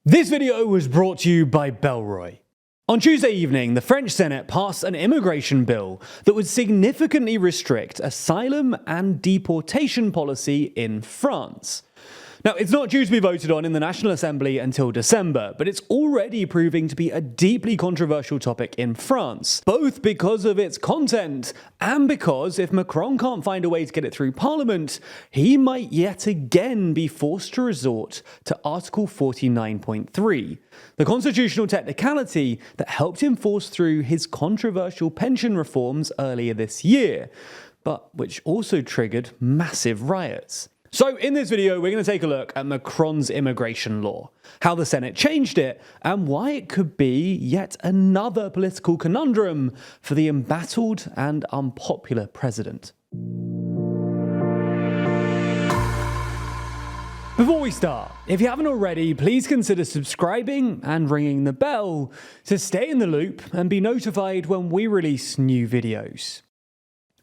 This video was brought to you by Belroy. On Tuesday evening, the French Senate passed an immigration bill that would significantly restrict asylum and deportation policy in France. Now, it's not due to be voted on in the National Assembly until December, but it's already proving to be a deeply controversial topic in France, both because of its content and because if Macron can't find a way to get it through Parliament, he might yet again be forced to resort to Article 49.3, the constitutional technicality that helped him force through his controversial pension reforms earlier this year, but which also triggered massive riots. So in this video, we're going to take a look at Macron's immigration law, how the Senate changed it, and why it could be yet another political conundrum for the embattled and unpopular president. Before we start, if you haven't already, please consider subscribing and ringing the bell to stay in the loop and be notified when we release new videos.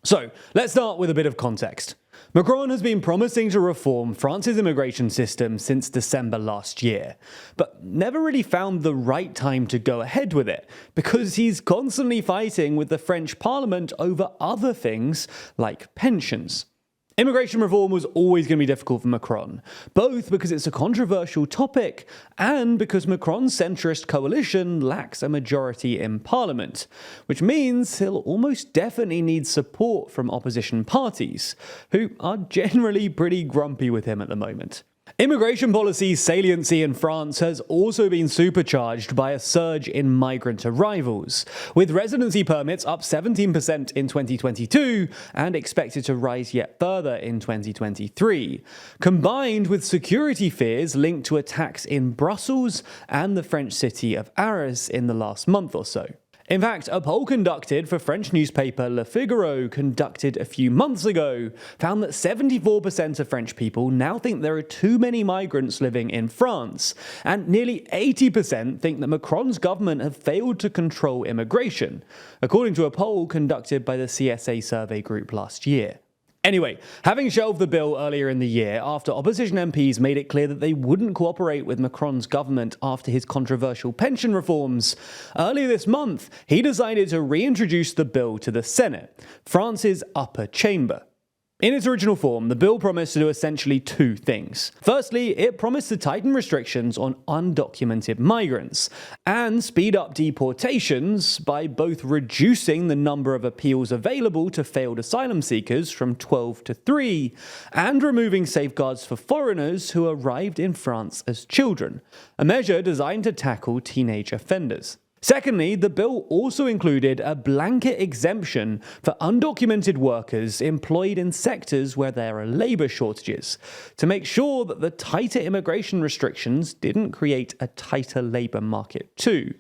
So let's start with a bit of context. Macron has been promising to reform France's immigration system since December last year, but never really found the right time to go ahead with it, because he's constantly fighting with the French Parliament over other things like pensions. Immigration reform was always going to be difficult for Macron, both because it's a controversial topic and because Macron's centrist coalition lacks a majority in Parliament, which means he'll almost definitely need support from opposition parties, who are generally pretty grumpy with him at the moment. Immigration policy's saliency in France has also been supercharged by a surge in migrant arrivals, with residency permits up 17% in 2022 and expected to rise yet further in 2023, combined with security fears linked to attacks in Brussels and the French city of Arras in the last month or so. In fact, a poll conducted for French newspaper Le Figaro conducted a few months ago found that 74% of French people now think there are too many migrants living in France, and nearly 80% think that Macron's government have failed to control immigration, according to a poll conducted by the CSA survey group last year. Anyway, having shelved the bill earlier in the year after opposition MPs made it clear that they wouldn't cooperate with Macron's government after his controversial pension reforms, earlier this month he decided to reintroduce the bill to the Senate, France's upper chamber. In its original form, the bill promised to do essentially two things. Firstly, it promised to tighten restrictions on undocumented migrants and speed up deportations by both reducing the number of appeals available to failed asylum seekers from 12 to 3 and removing safeguards for foreigners who arrived in France as children, a measure designed to tackle teenage offenders. Secondly, the bill also included a blanket exemption for undocumented workers employed in sectors where there are labour shortages, to make sure that the tighter immigration restrictions didn't create a tighter labour market too,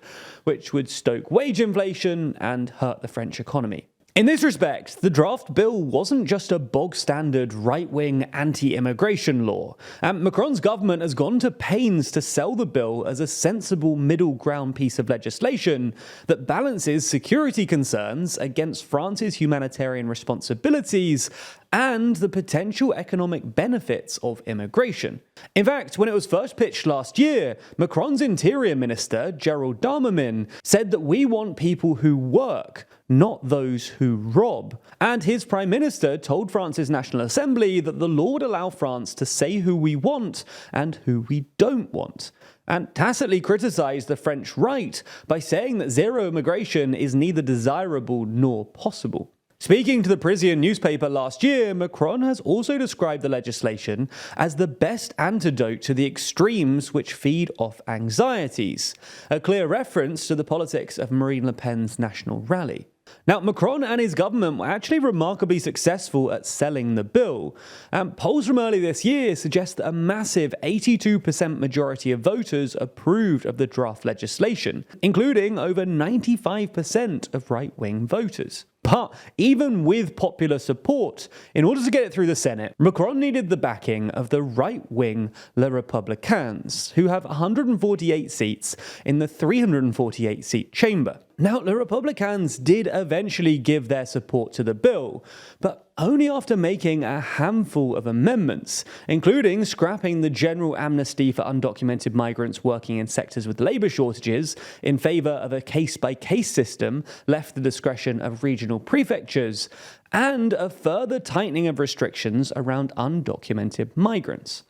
which would stoke wage inflation and hurt the French economy. In this respect, the draft bill wasn't just a bog-standard right-wing anti-immigration law, and Macron's government has gone to pains to sell the bill as a sensible middle-ground piece of legislation that balances security concerns against France's humanitarian responsibilities and the potential economic benefits of immigration. In fact, when it was first pitched last year, Macron's Interior Minister, Gerald Darmanin, said that we want people who work, not those who rob. And his Prime Minister told France's National Assembly that the law would allow France to say who we want and who we don't want, and tacitly criticised the French right by saying that zero immigration is neither desirable nor possible. Speaking to the Parisian newspaper last year, Macron has also described the legislation as the best antidote to the extremes which feed off anxieties, a clear reference to the politics of Marine Le Pen's national rally. Now, Macron and his government were actually remarkably successful at selling the bill, and polls from early this year suggest that a massive 82% majority of voters approved of the draft legislation, including over 95% of right-wing voters. But even with popular support, in order to get it through the Senate, Macron needed the backing of the right-wing Les Républicains, who have 148 seats in the 348-seat chamber. Now, Les Républicains did eventually give their support to the bill, but only after making a handful of amendments, including scrapping the general amnesty for undocumented migrants working in sectors with labour shortages in favour of a case-by-case system left to the discretion of regional prefectures, and a further tightening of restrictions around undocumented migrants.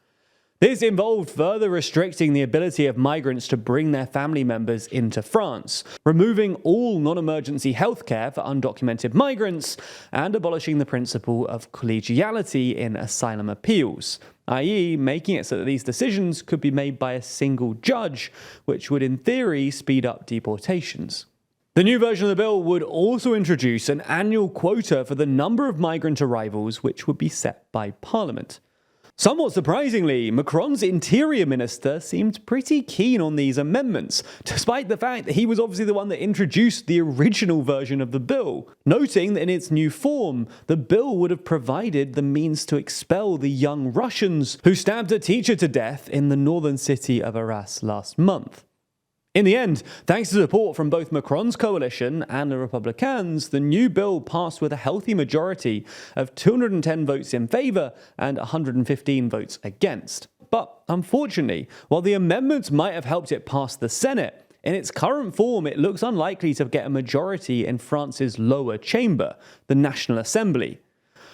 This involved further restricting the ability of migrants to bring their family members into France, removing all non-emergency healthcare for undocumented migrants, and abolishing the principle of collegiality in asylum appeals, i.e. making it so that these decisions could be made by a single judge, which would in theory speed up deportations. The new version of the bill would also introduce an annual quota for the number of migrant arrivals, which would be set by Parliament. Somewhat surprisingly, Macron's interior minister seemed pretty keen on these amendments, despite the fact that he was obviously the one that introduced the original version of the bill, noting that in its new form, the bill would have provided the means to expel the young Russians who stabbed a teacher to death in the northern city of Arras last month. In the end, thanks to support from both Macron's coalition and the Republicans, the new bill passed with a healthy majority of 210 votes in favour and 115 votes against. But unfortunately, while the amendments might have helped it pass the Senate, in its current form it looks unlikely to get a majority in France's lower chamber, the National Assembly.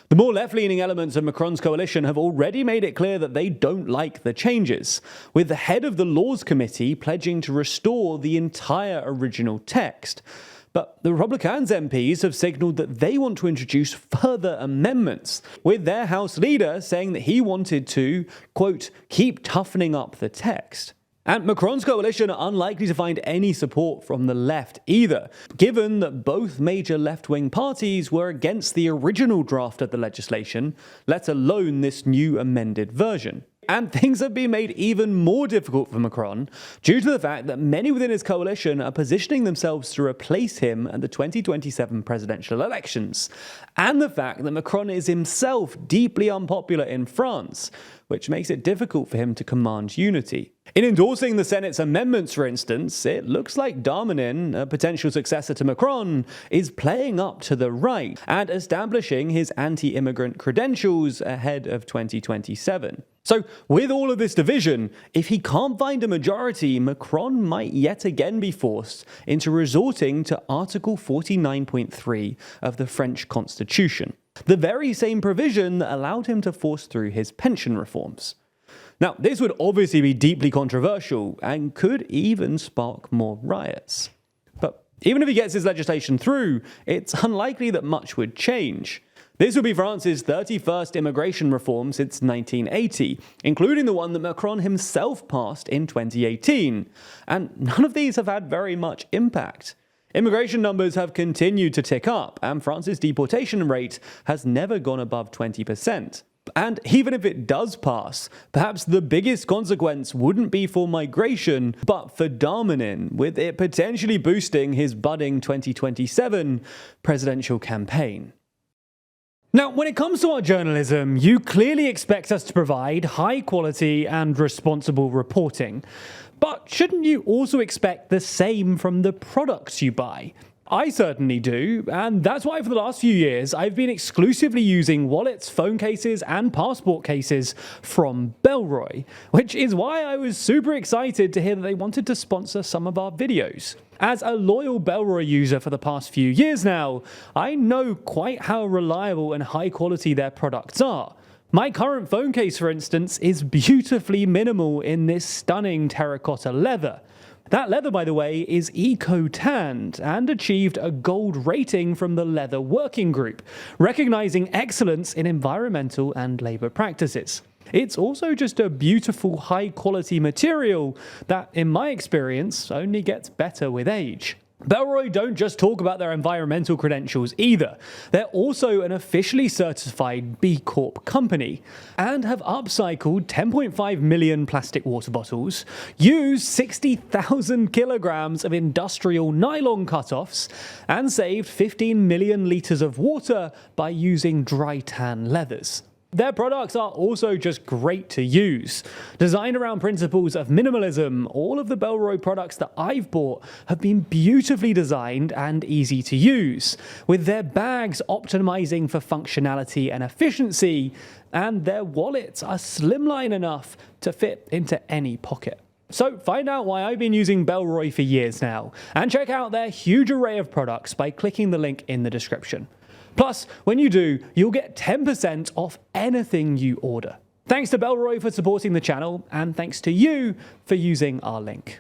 The more left-leaning elements of Macron's coalition have already made it clear that they don't like the changes, with the head of the Laws Committee pledging to restore the entire original text. But the Republicans' MPs have signalled that they want to introduce further amendments, with their House leader saying that he wanted to, quote, keep toughening up the text. And Macron's coalition are unlikely to find any support from the left either, given that both major left-wing parties were against the original draft of the legislation, let alone this new amended version. And things have been made even more difficult for Macron due to the fact that many within his coalition are positioning themselves to replace him at the 2027 presidential elections, and the fact that Macron is himself deeply unpopular in France, which makes it difficult for him to command unity. In endorsing the Senate's amendments, for instance, it looks like Darmanin, a potential successor to Macron, is playing up to the right and establishing his anti-immigrant credentials ahead of 2027. So, with all of this division, if he can't find a majority, Macron might yet again be forced into resorting to Article 49.3 of the French Constitution, the very same provision that allowed him to force through his pension reforms. Now, this would obviously be deeply controversial and could even spark more riots. But even if he gets his legislation through, it's unlikely that much would change. This would be France's 31st immigration reform since 1980, including the one that Macron himself passed in 2018. And none of these have had very much impact. Immigration numbers have continued to tick up, and France's deportation rate has never gone above 20%. And even if it does pass, perhaps the biggest consequence wouldn't be for migration, but for Darmanin, with it potentially boosting his budding 2027 presidential campaign. Now, when it comes to our journalism, you clearly expect us to provide high quality and responsible reporting. But shouldn't you also expect the same from the products you buy? I certainly do, and that's why for the last few years I've been exclusively using wallets, phone cases, and passport cases from Bellroy, which is why I was super excited to hear that they wanted to sponsor some of our videos. As a loyal Bellroy user for the past few years now, I know quite how reliable and high quality their products are. My current phone case, for instance, is beautifully minimal in this stunning terracotta leather. That leather, by the way, is eco-tanned and achieved a gold rating from the Leather Working Group, recognizing excellence in environmental and labor practices. It's also just a beautiful, high-quality material that, in my experience, only gets better with age. Bellroy don't just talk about their environmental credentials either. They're also an officially certified B Corp company and have upcycled 10.5 million plastic water bottles, used 60,000 kilograms of industrial nylon cutoffs, and saved 15 million liters of water by using dry tan leathers. Their products are also just great to use. Designed around principles of minimalism, all of the Bellroy products that I've bought have been beautifully designed and easy to use, with their bags optimizing for functionality and efficiency, and their wallets are slimline enough to fit into any pocket. So find out why I've been using Bellroy for years now, and check out their huge array of products by clicking the link in the description. Plus, when you do, you'll get 10% off anything you order. Thanks to Bellroy for supporting the channel, and thanks to you for using our link.